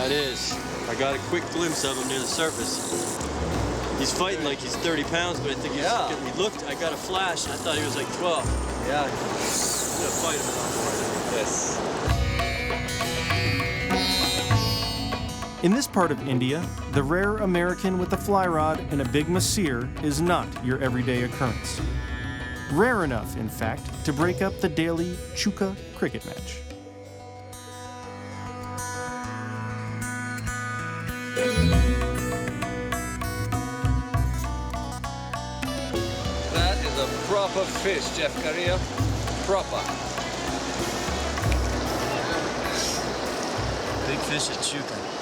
Yeah, it is. I got a quick glimpse of him near the surface. He's fighting like he's 30 pounds, but I think he's, we looked, I got a flash, and I thought he was like 12. Yeah. I'm gonna fight him now for Yes. In this part of India, the rare American with a fly rod and a big Mahseer is not your everyday occurrence. Rare enough, in fact, to break up the daily Chuka cricket match. That is a proper fish, Jeff Currier. Proper. Big fish at Chuka.